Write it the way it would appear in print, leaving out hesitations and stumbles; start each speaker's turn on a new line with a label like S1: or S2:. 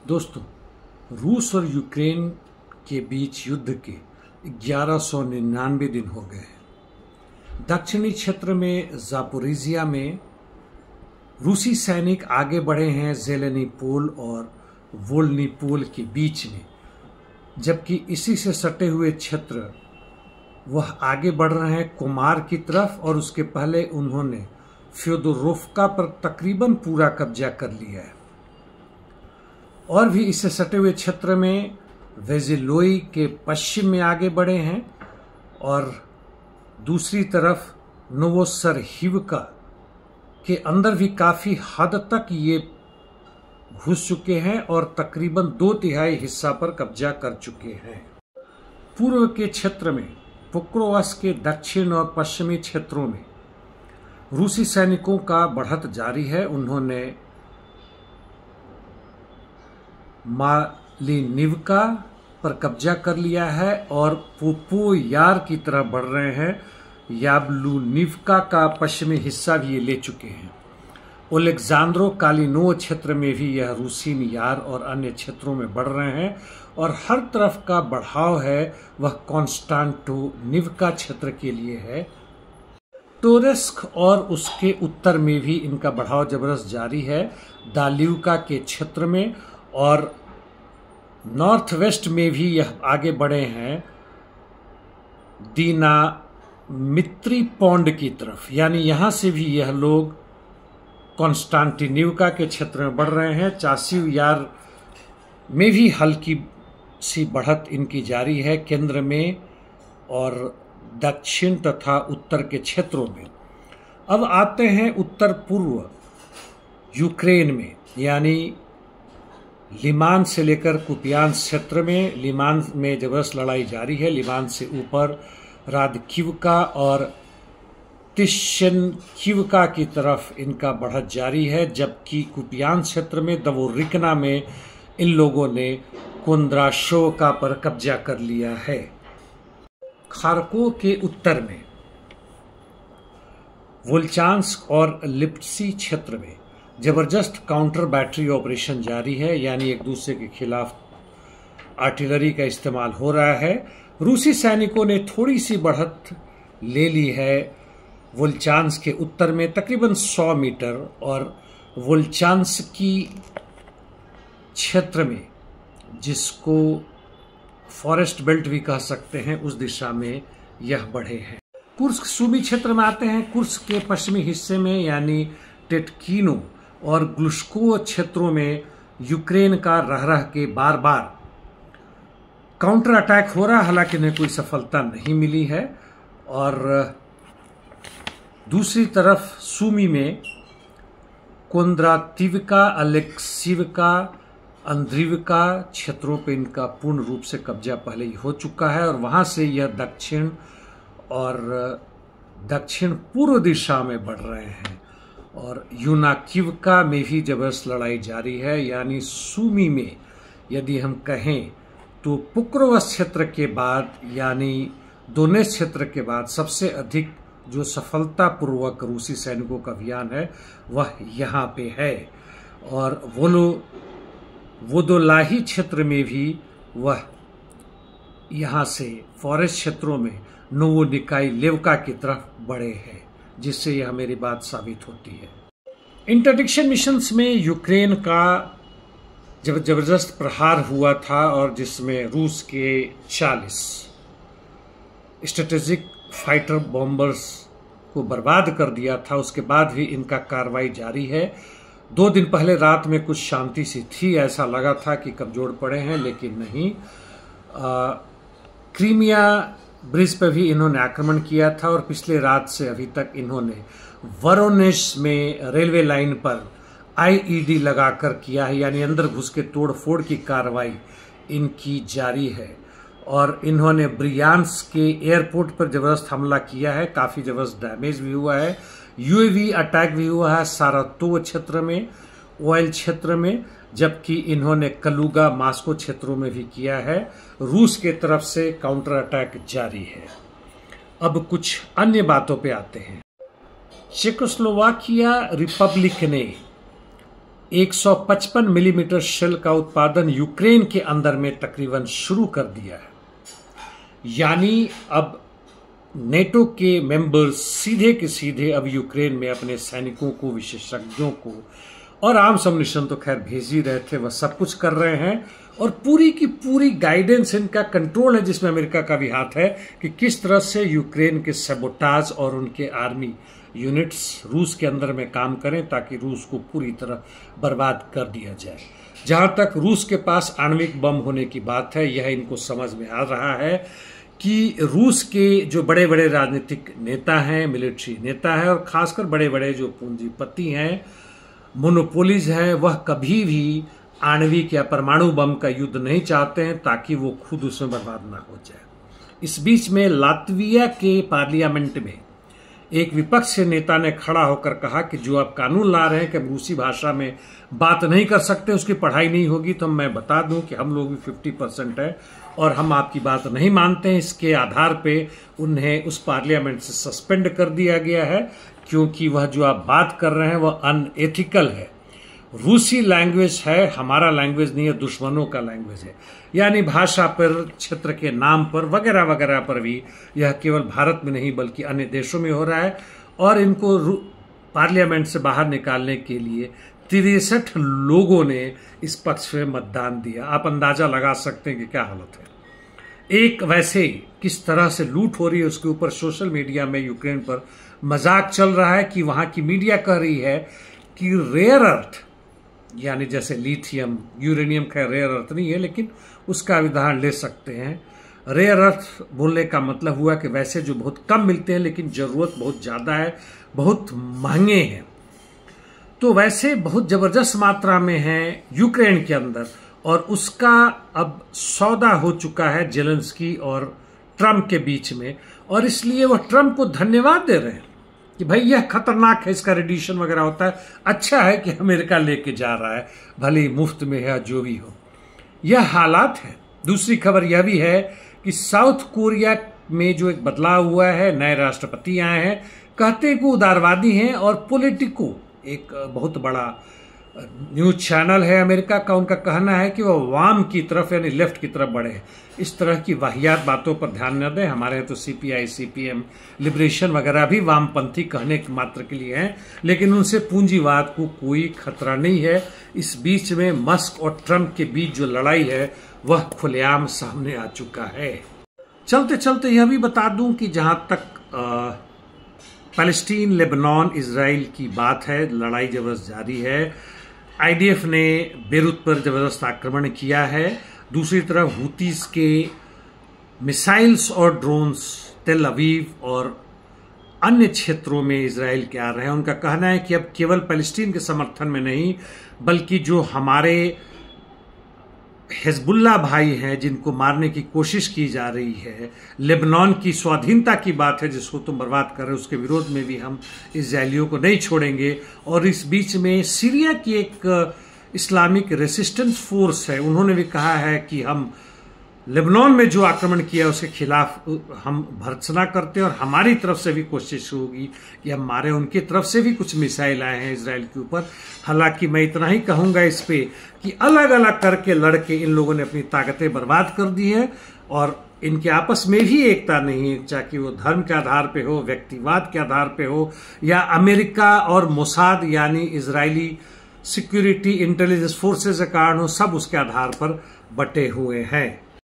S1: दोस्तों, रूस और यूक्रेन के बीच युद्ध के 1199 दिन हो गए हैं। दक्षिणी क्षेत्र में जापोरिजिया में रूसी सैनिक आगे बढ़े हैं जेलेनिपोल और वोल्निपोल के बीच में, जबकि इसी से सटे हुए क्षेत्र वह आगे बढ़ रहे हैं कोमार की तरफ और उसके पहले उन्होंने फ्योदोरोव्का पर तकरीबन पूरा कब्जा कर लिया है। और भी इससे सटे हुए क्षेत्र में वेजिलोई के पश्चिम में आगे बढ़े हैं और दूसरी तरफ नोवोसरहिवका के अंदर भी काफी हद तक ये घुस चुके हैं और तकरीबन 2/3 हिस्सा पर कब्जा कर चुके हैं। पूर्व के क्षेत्र में पोक्रोवास के दक्षिण और पश्चिमी क्षेत्रों में रूसी सैनिकों का बढ़त जारी है। उन्होंने मालिनिवका पर कब्जा कर लिया है और पोपोयार की तरफ बढ़ रहे हैं। याब्लूनिवका का पश्चिमी हिस्सा भी ये ले चुके हैं। ओलेक्जांद्रो कालिनो क्षेत्र में भी यह रूसी यार और अन्य क्षेत्रों में बढ़ रहे हैं और हर तरफ का बढ़ाव है वह कॉन्स्टांटिनिवका क्षेत्र के लिए है। टोरेस्क और उसके उत्तर में भी इनका बढ़ाव जबरदस्त जारी है। दाल्यूका के क्षेत्र में और नॉर्थ वेस्ट में भी यह आगे बढ़े हैं दीना मित्री पौंड की तरफ, यानी यहां से भी यह लोग कॉन्स्टांटिनिवका के क्षेत्र में बढ़ रहे हैं। चासिव यार में भी हल्की सी बढ़त इनकी जारी है केंद्र में और दक्षिण तथा उत्तर के क्षेत्रों में। अब आते हैं उत्तर पूर्व यूक्रेन में, यानी लिमान से लेकर कुपियांस क्षेत्र में। लिमान में जबरदस्त लड़ाई जारी है। लिमान से ऊपर रादकिवका और तिश्चिन्किवका की तरफ इनका बढ़त जारी है, जबकि कुपियांस क्षेत्र में दवोरिकना में इन लोगों ने कुंद्राशोवका पर कब्जा कर लिया है। खार्कोव के उत्तर में वोल्चांस्क और लिप्सी क्षेत्र में जबरदस्त काउंटर बैटरी ऑपरेशन जारी है, यानी एक दूसरे के खिलाफ आर्टिलरी का इस्तेमाल हो रहा है। रूसी सैनिकों ने थोड़ी सी बढ़त ले ली है वोल्चांस्क के उत्तर में तकरीबन 100 मीटर और वोल्चांस्की क्षेत्र में, जिसको फॉरेस्ट बेल्ट भी कह सकते हैं, उस दिशा में यह बढ़े हैं। कुर्स्क सूमी क्षेत्र में आते हैं। कुर्स्क के पश्चिमी हिस्से में यानी टेटकिनो और ग्लुश्को क्षेत्रों में यूक्रेन का रह के बार बार काउंटर अटैक हो रहा है, हालांकि इन्हें कोई सफलता नहीं मिली है। और दूसरी तरफ सूमी में कोंद्रातिवका, अलेक्सीवका, अंद्रीवका क्षेत्रों पे इनका पूर्ण रूप से कब्जा पहले ही हो चुका है और वहां से यह दक्षिण और दक्षिण पूर्व दिशा में बढ़ रहे हैं। और यूनाकिवका में भी जबरदस्त लड़ाई जारी है, यानी सूमी में यदि हम कहें तो पोक्रोवास क्षेत्र के बाद यानी दोनेत्स्क क्षेत्र के बाद सबसे अधिक जो सफलतापूर्वक रूसी सैनिकों का अभियान है वह यहाँ पे है। और वोदोलाही क्षेत्र में भी वह यहाँ से फॉरेस्ट क्षेत्रों में नोवोनिकाइलेवका की तरफ बढ़े हैं, जिससे यह मेरी बात साबित होती है। इंटरडिक्शन मिशंस में यूक्रेन का जब जबरदस्त प्रहार हुआ था और जिसमें रूस के 40 स्ट्रेटेजिक फाइटर बॉम्बर्स को बर्बाद कर दिया था, उसके बाद भी इनका कार्रवाई जारी है। 2 दिन पहले रात में कुछ शांति सी थी, ऐसा लगा था कि कमजोर पड़े हैं, लेकिन नहीं। क्रीमिया ब्रिज पर भी इन्होंने आक्रमण किया था और पिछले रात से अभी तक इन्होंने वरोनेश में रेलवे लाइन पर आईईडी लगाकर किया है, यानी अंदर घुस के तोड़फोड़ की कार्रवाई इनकी जारी है। और इन्होंने ब्रियांस्क के एयरपोर्ट पर जबरदस्त हमला किया है, काफी जबरदस्त डैमेज भी हुआ है। यूएवी अटैक भी हुआ है सारातोव क्षेत्र में, ऑयल क्षेत्र में, जबकि इन्होंने कलुगा मास्को क्षेत्रों में भी किया है। रूस के तरफ से काउंटर अटैक जारी है। अब कुछ अन्य बातों पे आते हैं। चेकोस्लोवाकिया रिपब्लिक ने 155 मिलीमीटर शेल का उत्पादन यूक्रेन के अंदर में तकरीबन शुरू कर दिया है। यानी अब नेटो के मेंबर्स सीधे के सीधे अब यूक्रेन में अपने सैनिकों को, विशेषज्ञों को और आर्म सम्युनिशन तो खैर भेज ही रहे थे, वह सब कुछ कर रहे हैं और पूरी की पूरी गाइडेंस इनका कंट्रोल है, जिसमें अमेरिका का भी हाथ है कि किस तरह से यूक्रेन के सबोटाज और उनके आर्मी यूनिट्स रूस के अंदर में काम करें ताकि रूस को पूरी तरह बर्बाद कर दिया जाए। जहां तक रूस के पास आणविक बम होने की बात है, यह इनको समझ में आ रहा है कि रूस के जो बड़े बड़े राजनीतिक नेता हैं, मिलिट्री नेता हैं और खासकर बड़े बड़े जो पूंजीपति हैं, मोनोपोलीज हैं, वह कभी भी आणविक या परमाणु बम का युद्ध नहीं चाहते हैं ताकि वो खुद उसमें बर्बाद ना हो जाए। इस बीच में लातविया के पार्लियामेंट में एक विपक्ष के नेता ने खड़ा होकर कहा कि जो आप कानून ला रहे हैं कि हम रूसी भाषा में बात नहीं कर सकते, उसकी पढ़ाई नहीं होगी, तो मैं बता दूं कि हम लोग भी 50% है और हम आपकी बात नहीं मानते हैं। इसके आधार पे उन्हें उस पार्लियामेंट से सस्पेंड कर दिया गया है क्योंकि वह जो आप बात कर रहे हैं वह अनएथिकल है। रूसी लैंग्वेज है, हमारा लैंग्वेज नहीं है, दुश्मनों का लैंग्वेज है। यानी भाषा पर, क्षेत्र के नाम पर वगैरह वगैरह पर भी यह केवल भारत में नहीं बल्कि अन्य देशों में हो रहा है और इनको पार्लियामेंट से बाहर निकालने के लिए 63 लोगों ने इस पक्ष में मतदान दिया। आप अंदाजा लगा सकते हैं कि क्या हालत है। एक वैसे किस तरह से लूट हो रही है उसके ऊपर सोशल मीडिया में यूक्रेन पर मजाक चल रहा है कि वहां की मीडिया कह रही है कि रेयर अर्थ यानी जैसे लिथियम, यूरेनियम का रेयर अर्थ नहीं है लेकिन उसका उदाहरण ले सकते हैं। रेयर अर्थ बोलने का मतलब हुआ कि वैसे जो बहुत कम मिलते हैं लेकिन जरूरत बहुत ज्यादा है, बहुत महंगे हैं, तो वैसे बहुत जबरदस्त मात्रा में है यूक्रेन के अंदर और उसका अब सौदा हो चुका है जेलेंस्की और ट्रंप के बीच में और इसलिए वह ट्रंप को धन्यवाद दे रहे हैं कि भाई यह खतरनाक है, इसका रेडिएशन वगैरह होता है, अच्छा है कि अमेरिका लेके जा रहा है, भले ही मुफ्त में है जो भी हो। यह हालात है। दूसरी खबर यह भी है कि साउथ कोरिया में जो एक बदलाव हुआ है, नए राष्ट्रपति आए हैं, कहते हैं कि उदारवादी हैं और पॉलिटिको एक बहुत बड़ा न्यूज चैनल है अमेरिका का, उनका कहना है कि वह वाम की तरफ यानी लेफ्ट की तरफ बढ़े। इस तरह की वाहियात बातों पर ध्यान न दें। हमारे तो सीपीआई, सीपीएम, लिबरेशन वगैरह भी वामपंथी कहने के मात्र के लिए हैं, लेकिन उनसे पूंजीवाद को कोई खतरा नहीं है। इस बीच में मस्क और ट्रंप के बीच जो लड़ाई है वह खुलेआम सामने आ चुका है। चलते चलते यह भी बता दूं कि जहां तक पैलेस्टीन, लेबनान, इजराइल की बात है, लड़ाई जबरदस्त जारी है। आईडीएफ ने बेरूत पर जबरदस्त आक्रमण किया है। दूसरी तरफ हुतीस के मिसाइल्स और ड्रोन्स तेल अवीव और अन्य क्षेत्रों में इजराइल के आ रहे हैं। उनका कहना है कि अब केवल पैलेस्टीन के समर्थन में नहीं बल्कि जो हमारे हिजबुल्ला भाई हैं जिनको मारने की कोशिश की जा रही है, लेबनान की स्वाधीनता की बात है जिसको तुम बर्बाद कर रहे हो, उसके विरोध में भी हम इजरायलियों को नहीं छोड़ेंगे। और इस बीच में सीरिया की एक इस्लामिक रेसिस्टेंस फोर्स है, उन्होंने भी कहा है कि हम लेबनान में जो आक्रमण किया उसके खिलाफ हम भर्त्सना करते हैं और हमारी तरफ से भी कोशिश होगी कि हम मारे। उनकी तरफ से भी कुछ मिसाइल आए हैं इजराइल के ऊपर। हालांकि मैं इतना ही कहूंगा इस पे कि अलग अलग करके लड़के इन लोगों ने अपनी ताकतें बर्बाद कर दी है और इनके आपस में भी एकता नहीं है, चाहे वो धर्म के आधार पे हो, व्यक्तिवाद के आधार पे हो या अमेरिका और मोसाद यानी इजरायली सिक्योरिटी इंटेलिजेंस फोर्सेज के कारण हो, सब उसके आधार पर बटे हुए हैं।